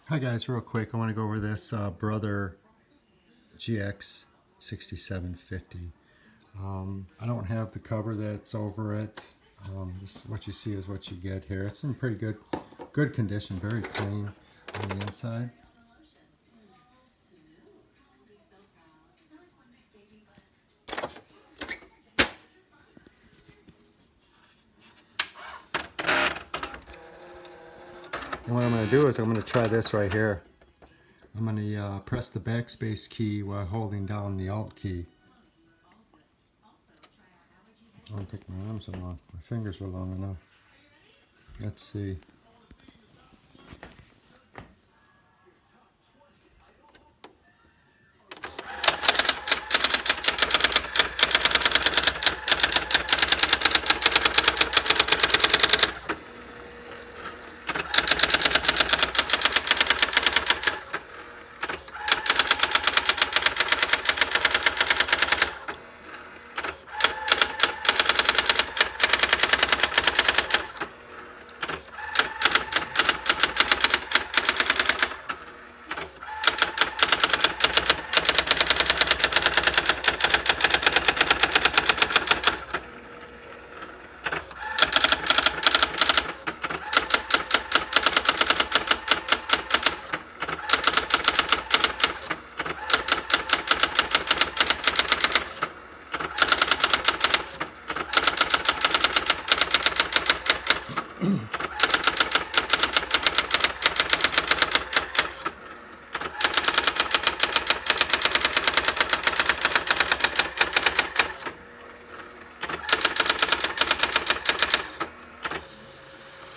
Hi guys, real quick, I want to go over this Brother GX-6750. I don't have the cover that's over it. Just what you see is what you get here. It's in pretty good condition, very clean on the inside. And what I'm going to do is I'm going to try this right here. I'm going to press the backspace key while holding down the Alt key. I don't think my arms are long. My fingers are long enough. Let's see.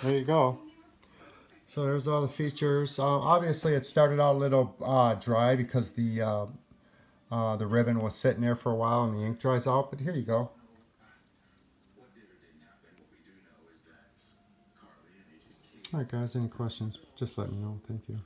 There you go. So there's all the features. Obviously, it started out a little dry because the ribbon was sitting there for a while and the ink dries out. But here you go. All right, guys. Any questions? Just let me know. Thank you.